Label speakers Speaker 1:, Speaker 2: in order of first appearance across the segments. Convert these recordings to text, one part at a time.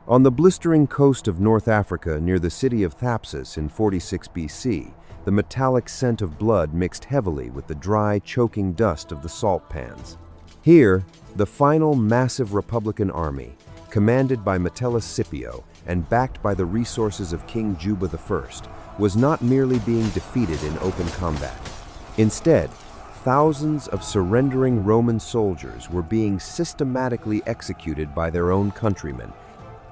Speaker 1: On the blistering coast of North Africa near the city of Thapsus in 46 BC, the metallic scent of blood mixed heavily with the dry, choking dust of the salt pans. Here, the final massive Republican army, commanded by Metellus Scipio and backed by the resources of King Juba I, was not merely being defeated in open combat. Instead, thousands of surrendering Roman soldiers were being systematically executed by their own countrymen.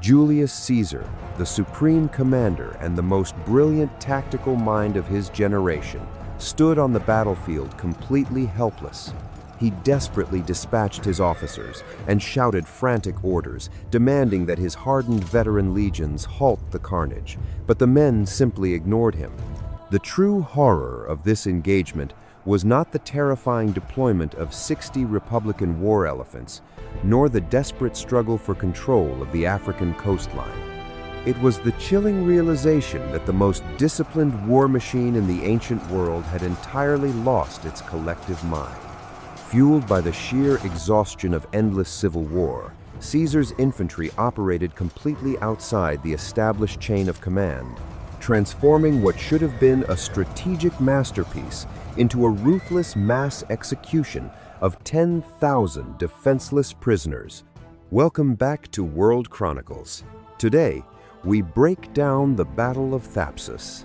Speaker 1: Julius Caesar, the supreme commander and the most brilliant tactical mind of his generation, stood on the battlefield completely helpless. He desperately dispatched his officers and shouted frantic orders, demanding that his hardened veteran legions halt the carnage, but the men simply ignored him. The true horror of this engagement was not the terrifying deployment of 60 Republican war elephants, nor the desperate struggle for control of the African coastline. It was the chilling realization that the most disciplined war machine in the ancient world had entirely lost its collective mind. Fueled by the sheer exhaustion of endless civil war, Caesar's infantry operated completely outside the established chain of command, transforming what should have been a strategic masterpiece into a ruthless mass execution of 10,000 defenseless prisoners. Welcome back to World Chronicles. Today, we break down the Battle of Thapsus.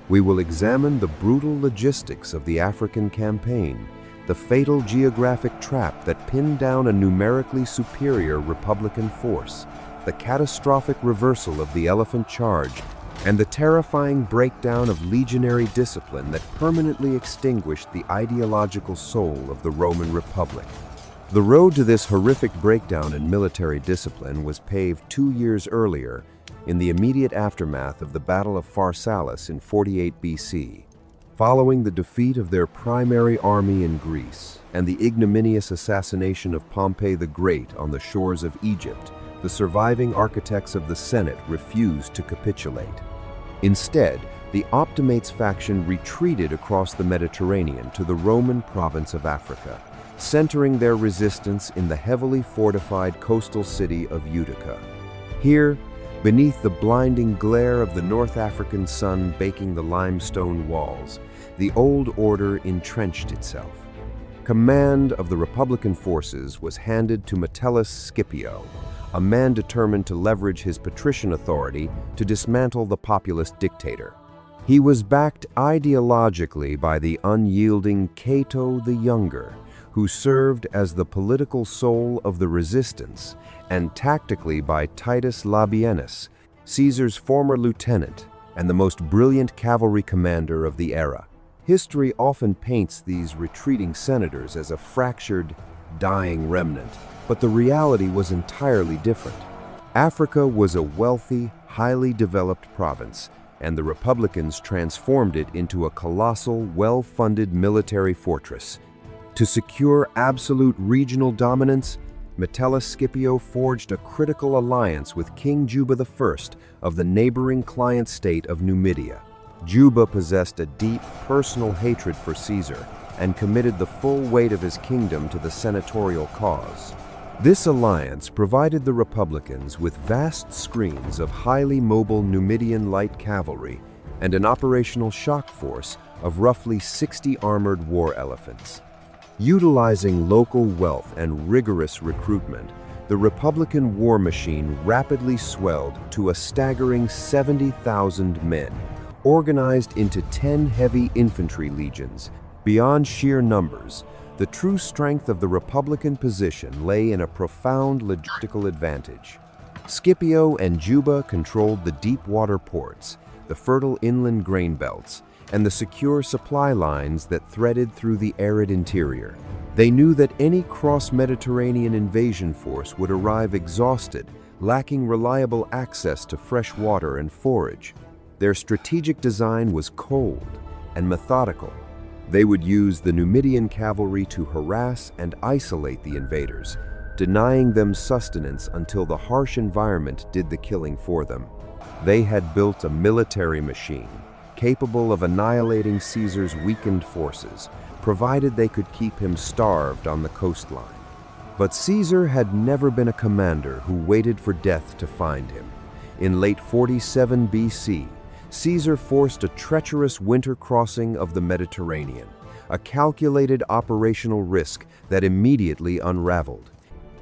Speaker 1: We will examine the brutal logistics of the African campaign, the fatal geographic trap that pinned down a numerically superior Republican force, the catastrophic reversal of the elephant charge, and the terrifying breakdown of legionary discipline that permanently extinguished the ideological soul of the Roman Republic. The road to this horrific breakdown in military discipline was paved 2 years earlier, in the immediate aftermath of the Battle of Pharsalus in 48 BC. Following the defeat of their primary army in Greece and the ignominious assassination of Pompey the Great on the shores of Egypt, the surviving architects of the Senate refused to capitulate. Instead, the Optimates faction retreated across the Mediterranean to the Roman province of Africa, centering their resistance in the heavily fortified coastal city of Utica. Here, beneath the blinding glare of the North African sun baking the limestone walls, the old order entrenched itself. Command of the Republican forces was handed to Metellus Scipio, a man determined to leverage his patrician authority to dismantle the populist dictator. He was backed ideologically by the unyielding Cato the Younger, who served as the political soul of the resistance, and tactically by Titus Labienus, Caesar's former lieutenant and the most brilliant cavalry commander of the era. History often paints these retreating senators as a fractured, dying remnant, but the reality was entirely different. Africa was a wealthy, highly developed province, and the Republicans transformed it into a colossal, well-funded military fortress. To secure absolute regional dominance, Metellus Scipio forged a critical alliance with King Juba I of the neighboring client state of Numidia. Juba possessed a deep, personal hatred for Caesar and committed the full weight of his kingdom to the senatorial cause. This alliance provided the Republicans with vast screens of highly mobile Numidian light cavalry and an operational shock force of roughly 60 armored war elephants. Utilizing local wealth and rigorous recruitment, the Republican war machine rapidly swelled to a staggering 70,000 men, organized into 10 heavy infantry legions. Beyond sheer numbers, the true strength of the Republican position lay in a profound logistical advantage. Scipio and Juba controlled the deep water ports, the fertile inland grain belts, and the secure supply lines that threaded through the arid interior. They knew that any cross-Mediterranean invasion force would arrive exhausted, lacking reliable access to fresh water and forage. Their strategic design was cold and methodical. They would use the Numidian cavalry to harass and isolate the invaders, denying them sustenance until the harsh environment did the killing for them. They had built a military machine capable of annihilating Caesar's weakened forces, provided they could keep him starved on the coastline. But Caesar had never been a commander who waited for death to find him. In late 47 BC, Caesar forced a treacherous winter crossing of the Mediterranean, a calculated operational risk that immediately unraveled.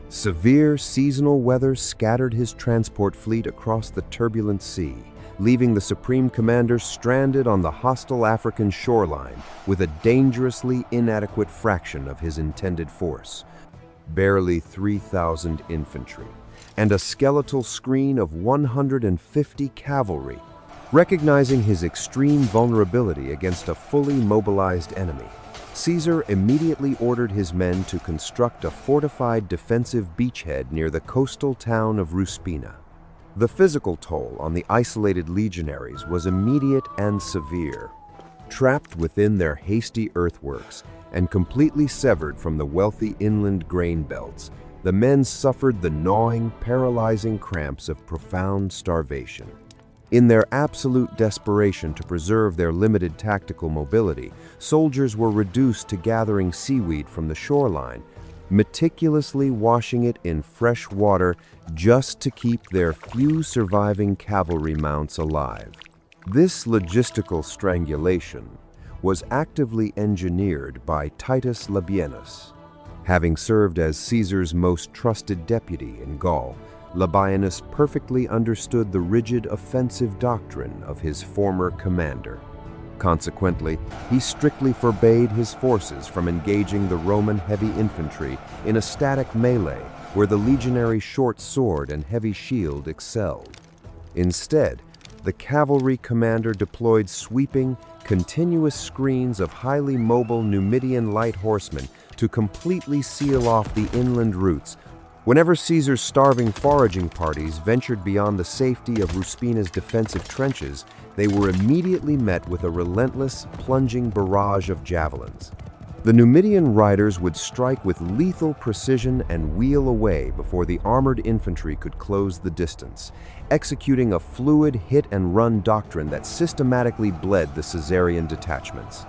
Speaker 1: Severe seasonal weather scattered his transport fleet across the turbulent sea, leaving the supreme commander stranded on the hostile African shoreline with a dangerously inadequate fraction of his intended force, barely 3,000 infantry, and a skeletal screen of 150 cavalry. Recognizing his extreme vulnerability against a fully mobilized enemy, Caesar immediately ordered his men to construct a fortified defensive beachhead near the coastal town of Ruspina. The physical toll on the isolated legionaries was immediate and severe. Trapped within their hasty earthworks and completely severed from the wealthy inland grain belts, the men suffered the gnawing, paralyzing cramps of profound starvation. In their absolute desperation to preserve their limited tactical mobility, soldiers were reduced to gathering seaweed from the shoreline, meticulously washing it in fresh water just to keep their few surviving cavalry mounts alive. This logistical strangulation was actively engineered by Titus Labienus. Having served as Caesar's most trusted deputy in Gaul, Labienus perfectly understood the rigid offensive doctrine of his former commander. Consequently, he strictly forbade his forces from engaging the Roman heavy infantry in a static melee where the legionary short sword and heavy shield excelled. Instead, the cavalry commander deployed sweeping, continuous screens of highly mobile Numidian light horsemen to completely seal off the inland routes. Whenever Caesar's starving foraging parties ventured beyond the safety of Ruspina's defensive trenches, they were immediately met with a relentless, plunging barrage of javelins. The Numidian riders would strike with lethal precision and wheel away before the armored infantry could close the distance, executing a fluid hit-and-run doctrine that systematically bled the Caesarian detachments.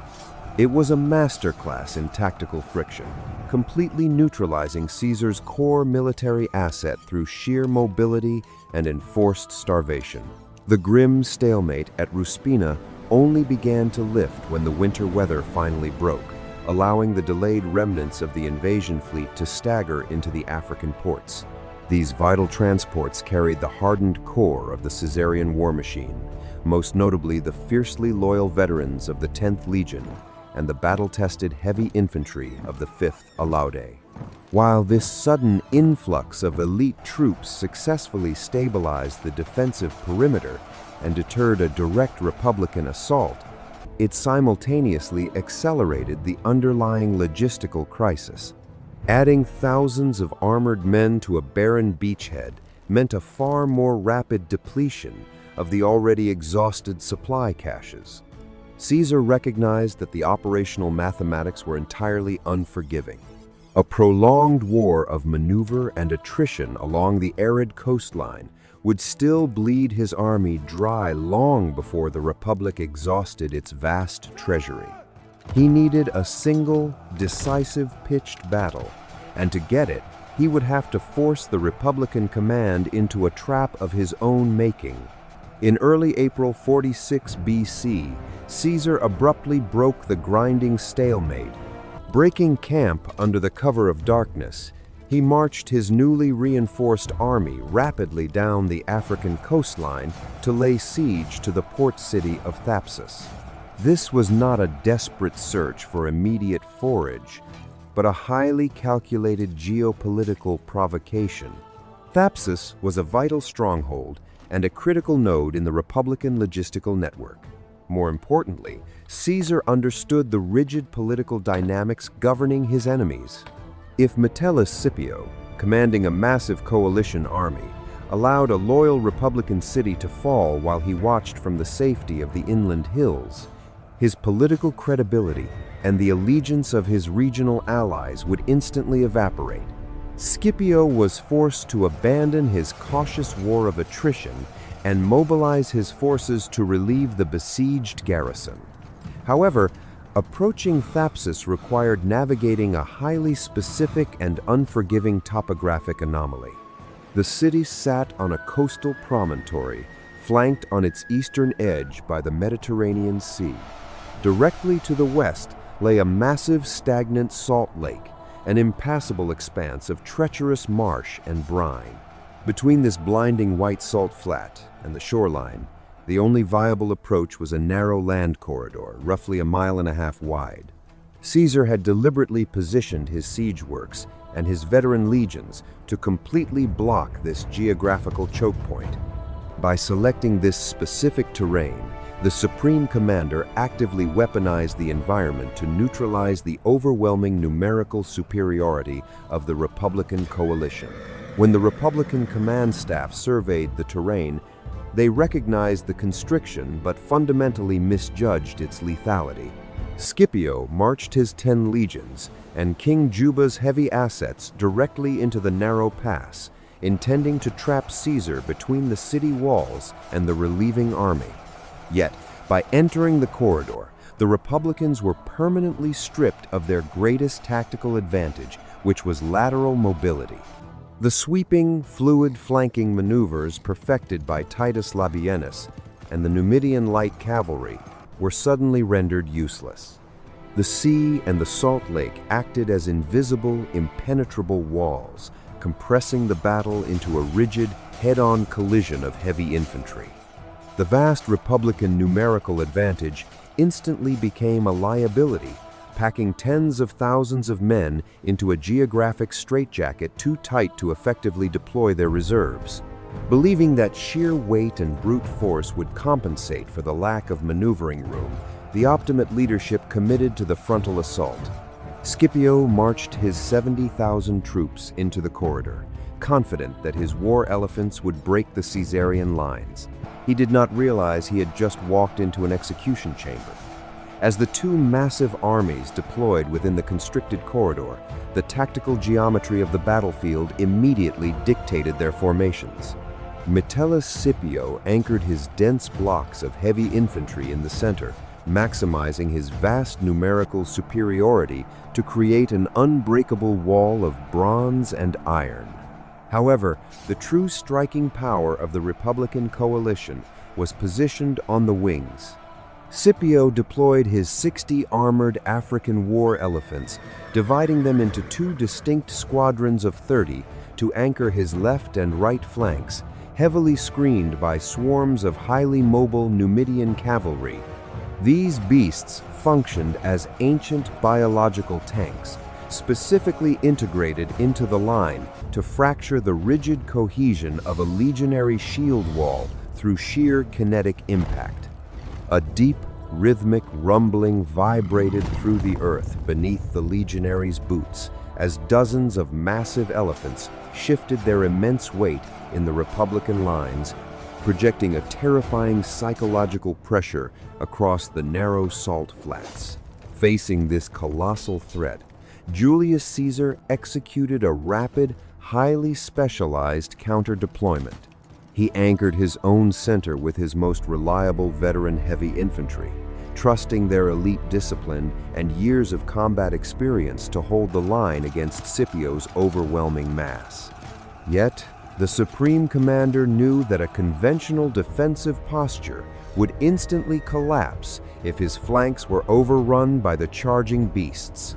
Speaker 1: It was a masterclass in tactical friction, completely neutralizing Caesar's core military asset through sheer mobility and enforced starvation. The grim stalemate at Ruspina only began to lift when the winter weather finally broke, allowing the delayed remnants of the invasion fleet to stagger into the African ports. These vital transports carried the hardened core of the Caesarian war machine, most notably the fiercely loyal veterans of the 10th Legion and the battle-tested heavy infantry of the 5th Alaudae. While this sudden influx of elite troops successfully stabilized the defensive perimeter and deterred a direct Republican assault, it simultaneously accelerated the underlying logistical crisis. Adding thousands of armored men to a barren beachhead meant a far more rapid depletion of the already exhausted supply caches. Caesar recognized that the operational mathematics were entirely unforgiving. A prolonged war of maneuver and attrition along the arid coastline would still bleed his army dry long before the Republic exhausted its vast treasury. He needed a single, decisive pitched battle, and to get it, he would have to force the Republican command into a trap of his own making. In early April 46 BC, Caesar abruptly broke the grinding stalemate. Breaking camp under the cover of darkness, he marched his newly reinforced army rapidly down the African coastline to lay siege to the port city of Thapsus. This was not a desperate search for immediate forage, but a highly calculated geopolitical provocation. Thapsus was a vital stronghold and a critical node in the Republican logistical network. More importantly, Caesar understood the rigid political dynamics governing his enemies. If Metellus Scipio, commanding a massive coalition army, allowed a loyal Republican city to fall while he watched from the safety of the inland hills, his political credibility and the allegiance of his regional allies would instantly evaporate. Scipio was forced to abandon his cautious war of attrition and mobilize his forces to relieve the besieged garrison. However, Approaching Thapsus required navigating a highly specific and unforgiving topographic anomaly. The city sat on a coastal promontory, flanked on its eastern edge by the Mediterranean Sea. Directly to the west lay a massive stagnant salt lake, an impassable expanse of treacherous marsh and brine. Between this blinding white salt flat and the shoreline, the only viable approach was a narrow land corridor, roughly a mile and a half wide. Caesar had deliberately positioned his siege works and his veteran legions to completely block this geographical choke point. By selecting this specific terrain, the Supreme Commander actively weaponized the environment to neutralize the overwhelming numerical superiority of the Republican coalition. When the Republican command staff surveyed the terrain, they recognized the constriction but fundamentally misjudged its lethality. Scipio marched his 10 legions and King Juba's heavy assets directly into the narrow pass, intending to trap Caesar between the city walls and the relieving army. Yet, by entering the corridor, the Republicans were permanently stripped of their greatest tactical advantage, which was lateral mobility. The sweeping, fluid flanking maneuvers perfected by Titus Labienus and the Numidian light cavalry were suddenly rendered useless. The sea and the salt lake acted as invisible, impenetrable walls, compressing the battle into a rigid, head-on collision of heavy infantry. The vast Republican numerical advantage instantly became a liability, packing tens of thousands of men into a geographic straitjacket too tight to effectively deploy their reserves. Believing that sheer weight and brute force would compensate for the lack of maneuvering room, the Optimate leadership committed to the frontal assault. Scipio marched his 70,000 troops into the corridor, confident that his war elephants would break the Caesarian lines. He did not realize he had just walked into an execution chamber. As the two massive armies deployed within the constricted corridor, the tactical geometry of the battlefield immediately dictated their formations. Metellus Scipio anchored his dense blocks of heavy infantry in the center, maximizing his vast numerical superiority to create an unbreakable wall of bronze and iron. However, the true striking power of the Republican coalition was positioned on the wings. Scipio deployed his 60 armored African war elephants, dividing them into two distinct squadrons of 30 to anchor his left and right flanks, heavily screened by swarms of highly mobile Numidian cavalry. These beasts functioned as ancient biological tanks, specifically integrated into the line to fracture the rigid cohesion of a legionary shield wall through sheer kinetic impact. A deep, rhythmic rumbling vibrated through the earth beneath the legionaries' boots as dozens of massive elephants shifted their immense weight in the Republican lines, projecting a terrifying psychological pressure across the narrow salt flats. Facing this colossal threat, Julius Caesar executed a rapid, highly specialized counter-deployment. He anchored his own center with his most reliable veteran heavy infantry, trusting their elite discipline and years of combat experience to hold the line against Scipio's overwhelming mass. Yet, the Supreme Commander knew that a conventional defensive posture would instantly collapse if his flanks were overrun by the charging beasts.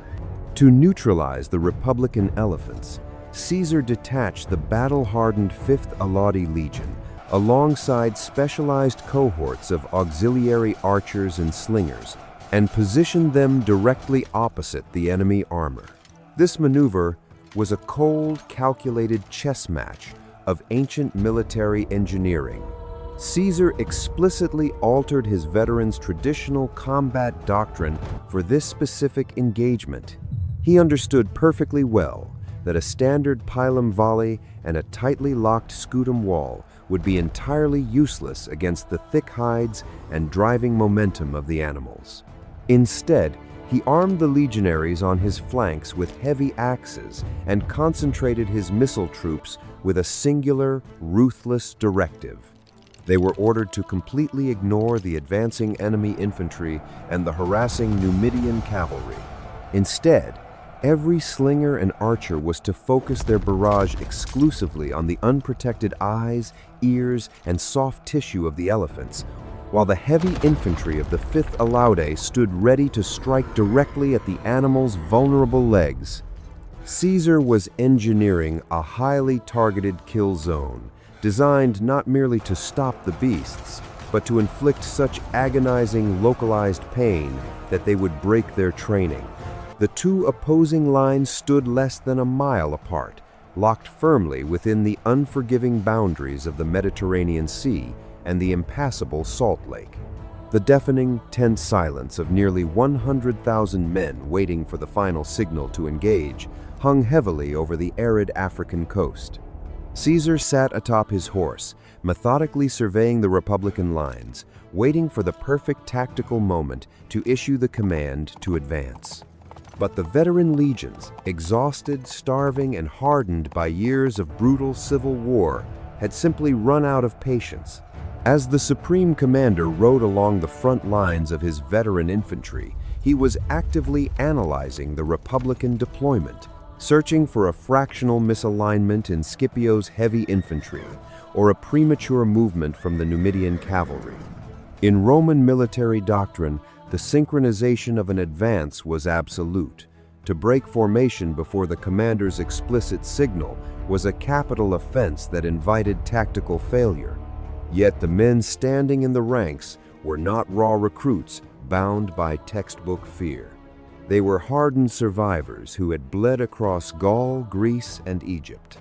Speaker 1: To neutralize the Republican elephants, Caesar detached the battle-hardened 5th Alaudae Legion alongside specialized cohorts of auxiliary archers and slingers and positioned them directly opposite the enemy armor. This maneuver was a cold, calculated chess match of ancient military engineering. Caesar explicitly altered his veterans' traditional combat doctrine for this specific engagement. He understood perfectly well that a standard pilum volley and a tightly locked scutum wall would be entirely useless against the thick hides and driving momentum of the animals. Instead, he armed the legionaries on his flanks with heavy axes and concentrated his missile troops with a singular, ruthless directive. They were ordered to completely ignore the advancing enemy infantry and the harassing Numidian cavalry. Instead, every slinger and archer was to focus their barrage exclusively on the unprotected eyes, ears, and soft tissue of the elephants, while the heavy infantry of the 5th Alaudae stood ready to strike directly at the animals' vulnerable legs. Caesar was engineering a highly targeted kill zone, designed not merely to stop the beasts, but to inflict such agonizing localized pain that they would break their training. The two opposing lines stood less than a mile apart, locked firmly within the unforgiving boundaries of the Mediterranean Sea and the impassable Salt Lake. The deafening, tense silence of nearly 100,000 men waiting for the final signal to engage hung heavily over the arid African coast. Caesar sat atop his horse, methodically surveying the Republican lines, waiting for the perfect tactical moment to issue the command to advance. But the veteran legions, exhausted, starving, and hardened by years of brutal civil war, had simply run out of patience. As the supreme commander rode along the front lines of his veteran infantry, he was actively analyzing the Republican deployment, searching for a fractional misalignment in Scipio's heavy infantry or a premature movement from the Numidian cavalry. In Roman military doctrine, the synchronization of an advance was absolute. To break formation before the commander's explicit signal was a capital offense that invited tactical failure. Yet the men standing in the ranks were not raw recruits bound by textbook fear. They were hardened survivors who had bled across Gaul, Greece, and Egypt.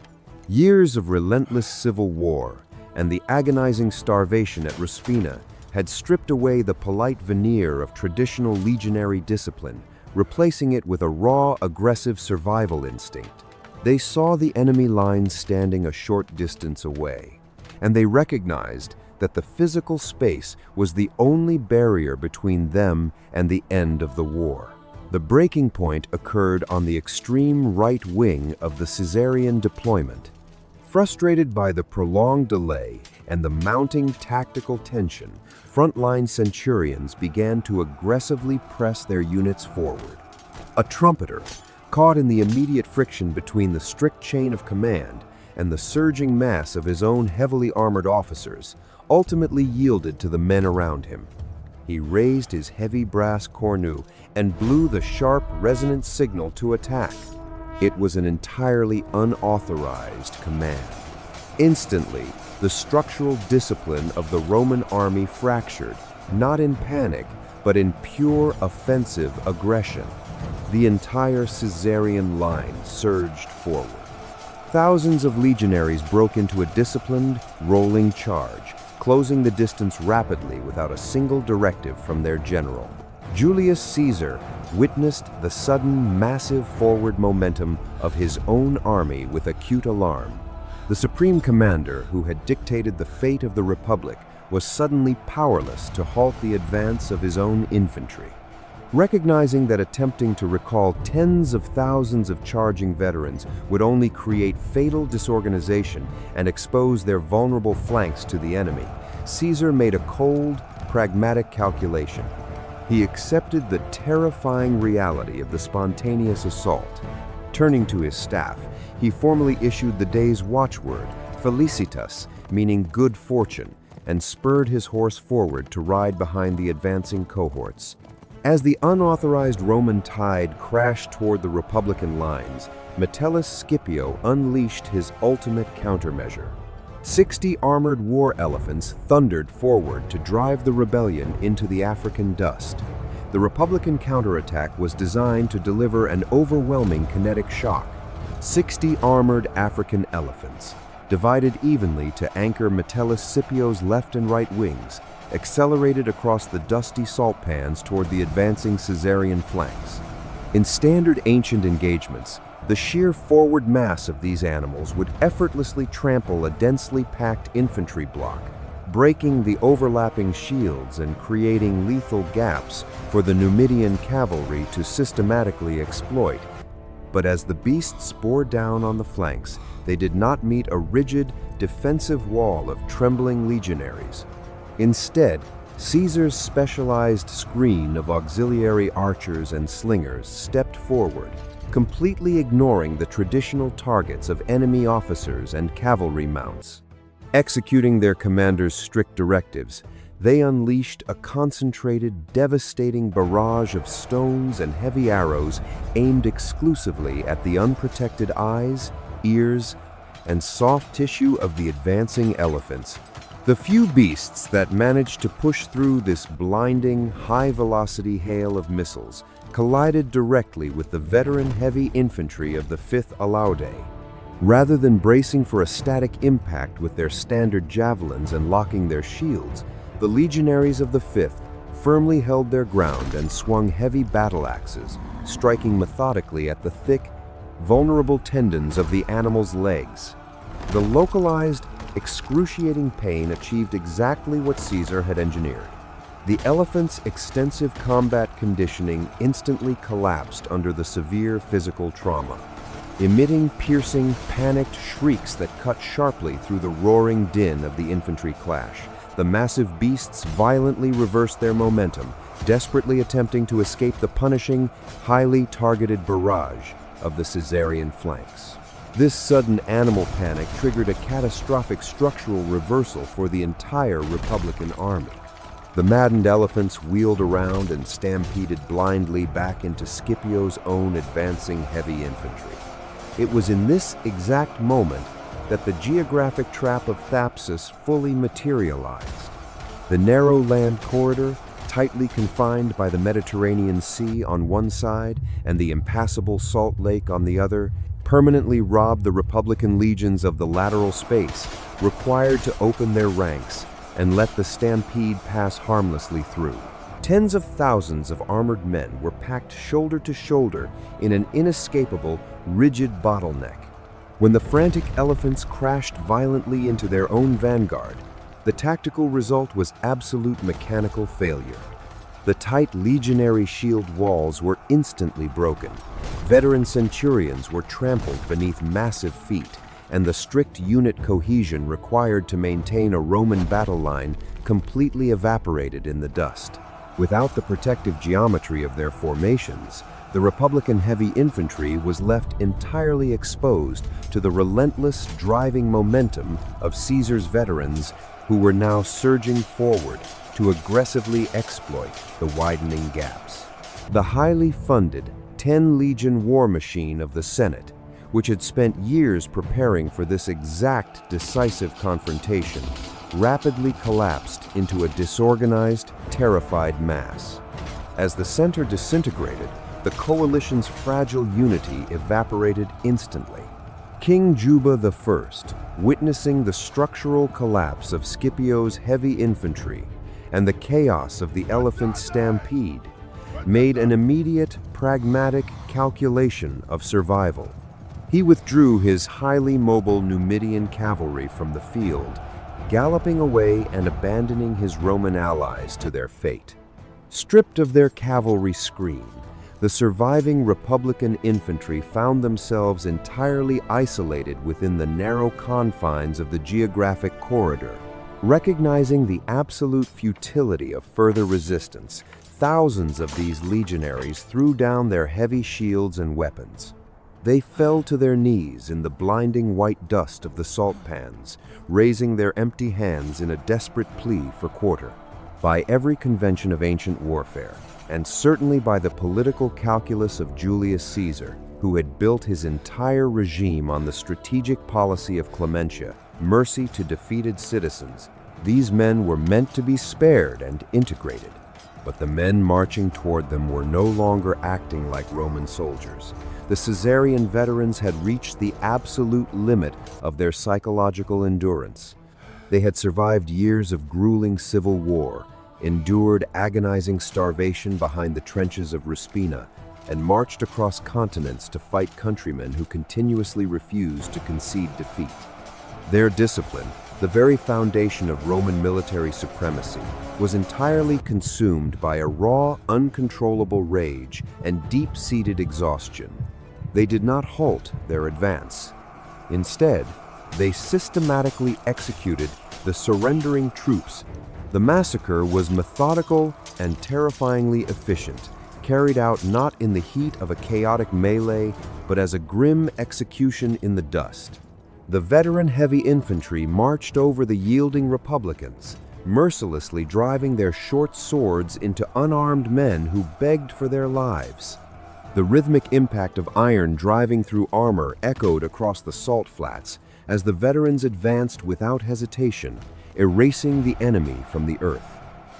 Speaker 1: Years of relentless civil war and the agonizing starvation at Ruspina had stripped away the polite veneer of traditional legionary discipline, replacing it with a raw, aggressive survival instinct. They saw the enemy lines standing a short distance away, and they recognized that the physical space was the only barrier between them and the end of the war. The breaking point occurred on the extreme right wing of the Caesarian deployment. Frustrated by the prolonged delay and the mounting tactical tension, frontline centurions began to aggressively press their units forward. A trumpeter, caught in the immediate friction between the strict chain of command and the surging mass of his own heavily armored officers, ultimately yielded to the men around him. He raised his heavy brass cornu and blew the sharp, resonant signal to attack. It was an entirely unauthorized command. Instantly, the structural discipline of the Roman army fractured, not in panic, but in pure offensive aggression. The entire Caesarian line surged forward. Thousands of legionaries broke into a disciplined, rolling charge, closing the distance rapidly without a single directive from their general. Julius Caesar witnessed the sudden, massive forward momentum of his own army with acute alarm. The supreme commander, who had dictated the fate of the Republic, was suddenly powerless to halt the advance of his own infantry. Recognizing that attempting to recall tens of thousands of charging veterans would only create fatal disorganization and expose their vulnerable flanks to the enemy, Caesar made a cold, pragmatic calculation. He accepted the terrifying reality of the spontaneous assault. Turning to his staff, he formally issued the day's watchword, Felicitas, meaning good fortune, and spurred his horse forward to ride behind the advancing cohorts. As the unauthorized Roman tide crashed toward the Republican lines, Metellus Scipio unleashed his ultimate countermeasure. 60 armored war elephants thundered forward to drive the rebellion into the African dust. The Republican counterattack was designed to deliver an overwhelming kinetic shock. 60 armored African elephants, divided evenly to anchor Metellus Scipio's left and right wings, accelerated across the dusty salt pans toward the advancing Caesarian flanks. In standard ancient engagements, the sheer forward mass of these animals would effortlessly trample a densely packed infantry block, breaking the overlapping shields and creating lethal gaps for the Numidian cavalry to systematically exploit. But as the beasts bore down on the flanks, they did not meet a rigid, defensive wall of trembling legionaries. Instead, Caesar's specialized screen of auxiliary archers and slingers stepped forward, completely ignoring the traditional targets of enemy officers and cavalry mounts. Executing their commander's strict directives, they unleashed a concentrated, devastating barrage of stones and heavy arrows aimed exclusively at the unprotected eyes, ears, and soft tissue of the advancing elephants. The few beasts that managed to push through this blinding, high-velocity hail of missiles collided directly with the veteran heavy infantry of the 5th Alaudae. Rather than bracing for a static impact with their standard javelins and locking their shields, the legionaries of the 5th firmly held their ground and swung heavy battle axes, striking methodically at the thick, vulnerable tendons of the animal's legs. The localized, excruciating pain achieved exactly what Caesar had engineered. The elephant's extensive combat conditioning instantly collapsed under the severe physical trauma, emitting piercing, panicked shrieks that cut sharply through the roaring din of the infantry clash. The massive beasts violently reversed their momentum, desperately attempting to escape the punishing, highly targeted barrage of the Caesarian flanks. This sudden animal panic triggered a catastrophic structural reversal for the entire Republican army. The maddened elephants wheeled around and stampeded blindly back into Scipio's own advancing heavy infantry. It was in this exact moment that the geographic trap of Thapsus fully materialized. The narrow land corridor, tightly confined by the Mediterranean Sea on one side and the impassable Salt Lake on the other, permanently robbed the Republican legions of the lateral space required to open their ranks and let the stampede pass harmlessly through. Tens of thousands of armored men were packed shoulder to shoulder in an inescapable, rigid bottleneck. When the frantic elephants crashed violently into their own vanguard, the tactical result was absolute mechanical failure. The tight legionary shield walls were instantly broken. Veteran centurions were trampled beneath massive feet, and the strict unit cohesion required to maintain a Roman battle line completely evaporated in the dust. Without the protective geometry of their formations, the Republican heavy infantry was left entirely exposed to the relentless driving momentum of Caesar's veterans, who were now surging forward to aggressively exploit the widening gaps. The highly funded 10-legion war machine of the Senate, which had spent years preparing for this exact decisive confrontation, rapidly collapsed into a disorganized, terrified mass. As the center disintegrated, the coalition's fragile unity evaporated instantly. King Juba I, witnessing the structural collapse of Scipio's heavy infantry and the chaos of the elephant stampede, made an immediate, pragmatic calculation of survival. He withdrew his highly mobile Numidian cavalry from the field, galloping away and abandoning his Roman allies to their fate. Stripped of their cavalry screen, the surviving Republican infantry found themselves entirely isolated within the narrow confines of the geographic corridor. Recognizing the absolute futility of further resistance, thousands of these legionaries threw down their heavy shields and weapons. They fell to their knees in the blinding white dust of the salt pans, raising their empty hands in a desperate plea for quarter. By every convention of ancient warfare, and certainly by the political calculus of Julius Caesar, who had built his entire regime on the strategic policy of clementia, mercy to defeated citizens, these men were meant to be spared and integrated. But the men marching toward them were no longer acting like Roman soldiers. The Caesarian veterans had reached the absolute limit of their psychological endurance. They had survived years of grueling civil war, endured agonizing starvation behind the trenches of Ruspina, and marched across continents to fight countrymen who continuously refused to concede defeat. Their discipline, the very foundation of Roman military supremacy, was entirely consumed by a raw, uncontrollable rage and deep-seated exhaustion. They did not halt their advance. Instead, they systematically executed the surrendering troops. The massacre was methodical and terrifyingly efficient, carried out not in the heat of a chaotic melee, but as a grim execution in the dust. The veteran heavy infantry marched over the yielding Republicans, mercilessly driving their short swords into unarmed men who begged for their lives. The rhythmic impact of iron driving through armor echoed across the salt flats as the veterans advanced without hesitation, erasing the enemy from the earth.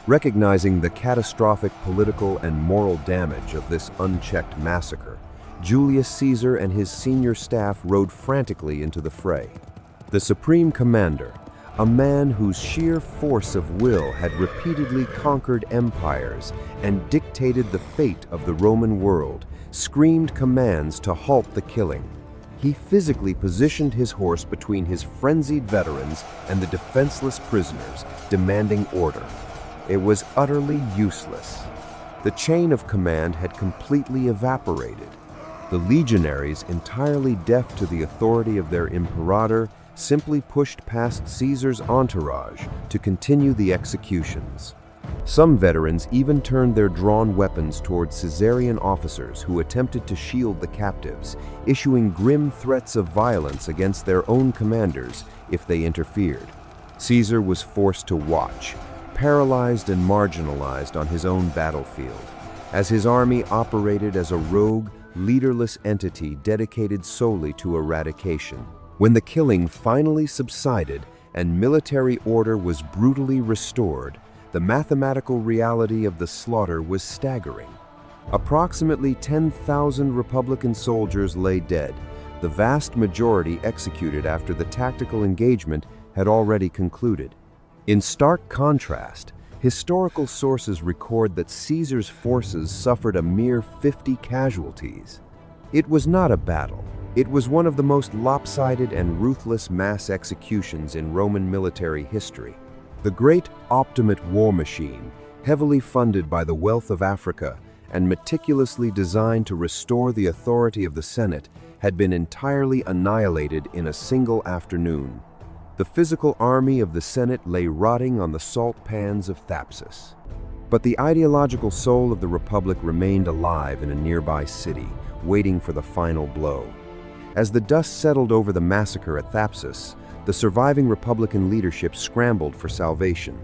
Speaker 1: Recognizing the catastrophic political and moral damage of this unchecked massacre, Julius Caesar and his senior staff rode frantically into the fray. The supreme commander, a man whose sheer force of will had repeatedly conquered empires and dictated the fate of the Roman world, screamed commands to halt the killing. He physically positioned his horse between his frenzied veterans and the defenseless prisoners, demanding order. It was utterly useless. The chain of command had completely evaporated. The legionaries, entirely deaf to the authority of their imperator, simply pushed past Caesar's entourage to continue the executions. Some veterans even turned their drawn weapons toward Caesarian officers who attempted to shield the captives, issuing grim threats of violence against their own commanders if they interfered. Caesar was forced to watch, paralyzed and marginalized on his own battlefield, as his army operated as a rogue, leaderless entity dedicated solely to eradication. When the killing finally subsided and military order was brutally restored, the mathematical reality of the slaughter was staggering. Approximately 10,000 Republican soldiers lay dead, the vast majority executed after the tactical engagement had already concluded. In stark contrast, historical sources record that Caesar's forces suffered a mere 50 casualties. It was not a battle. It was one of the most lopsided and ruthless mass executions in Roman military history. The great optimate war machine, heavily funded by the wealth of Africa and meticulously designed to restore the authority of the Senate, had been entirely annihilated in a single afternoon. The physical army of the Senate lay rotting on the salt pans of Thapsus. But the ideological soul of the Republic remained alive in a nearby city, waiting for the final blow. As the dust settled over the massacre at Thapsus, the surviving Republican leadership scrambled for salvation.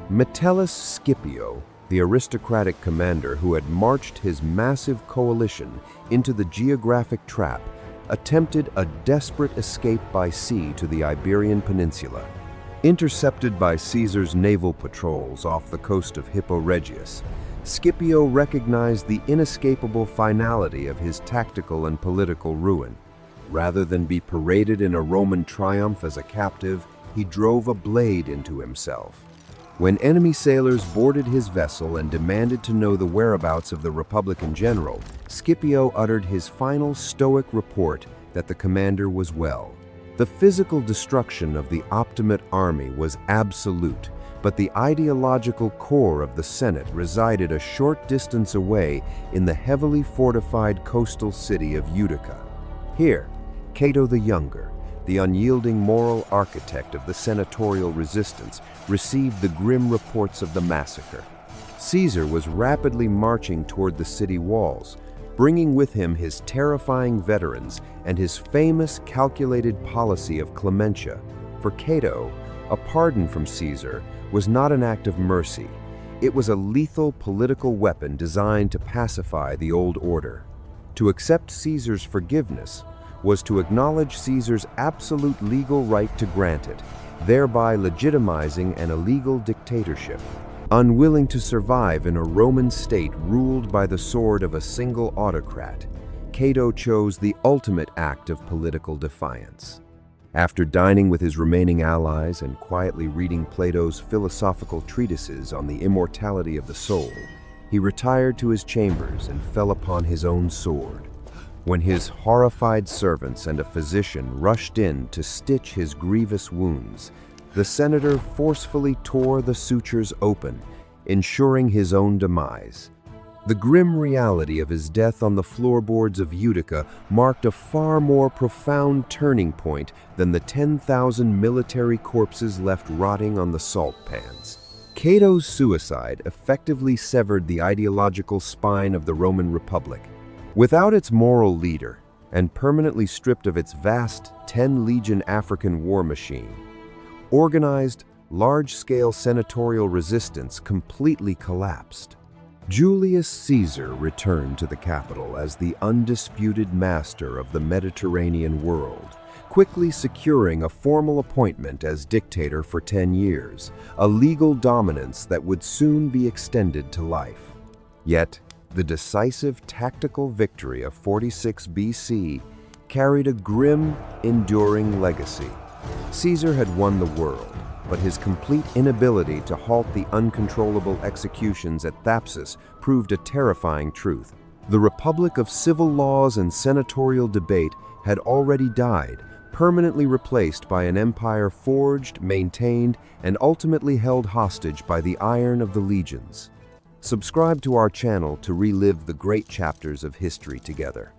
Speaker 1: Metellus Scipio, the aristocratic commander who had marched his massive coalition into the Geographic trap, attempted a desperate escape by sea to the Iberian Peninsula. Intercepted by Caesar's naval patrols off the coast of Hippo Regius, Scipio recognized the inescapable finality of his tactical and political ruin. Rather than be paraded in a Roman triumph as a captive, he drove a blade into himself. When enemy sailors boarded his vessel and demanded to know the whereabouts of the Republican general, Scipio uttered his final stoic report that the commander was well. The physical destruction of the Optimate army was absolute, but the ideological core of the Senate resided a short distance away in the heavily fortified coastal city of Utica. Here, Cato the Younger, the unyielding moral architect of the senatorial resistance, received the grim reports of the massacre. Caesar was rapidly marching toward the city walls, bringing with him his terrifying veterans and his famous calculated policy of clementia. For Cato, a pardon from Caesar was not an act of mercy. It was a lethal political weapon designed to pacify the old order. To accept Caesar's forgiveness was to acknowledge Caesar's absolute legal right to grant it, thereby legitimizing an illegal dictatorship. Unwilling to survive in a Roman state ruled by the sword of a single autocrat, Cato chose the ultimate act of political defiance. After dining with his remaining allies and quietly reading Plato's philosophical treatises on the immortality of the soul, he retired to his chambers and fell upon his own sword. When his horrified servants and a physician rushed in to stitch his grievous wounds, the senator forcefully tore the sutures open, ensuring his own demise. The grim reality of his death on the floorboards of Utica marked a far more profound turning point than the 10,000 military corpses left rotting on the salt pans. Cato's suicide effectively severed the ideological spine of the Roman Republic. Without its moral leader, and permanently stripped of its vast 10-legion African war machine, organized, large-scale senatorial resistance completely collapsed. Julius Caesar returned to the capital as the undisputed master of the Mediterranean world, quickly securing a formal appointment as dictator for 10 years, a legal dominance that would soon be extended to life. Yet, the decisive tactical victory of 46 BC carried a grim, enduring legacy. Caesar had won the world, but his complete inability to halt the uncontrollable executions at Thapsus proved a terrifying truth. The republic of civil laws and senatorial debate had already died, permanently replaced by an empire forged, maintained, and ultimately held hostage by the iron of the legions. Subscribe to our channel to relive the great chapters of history together.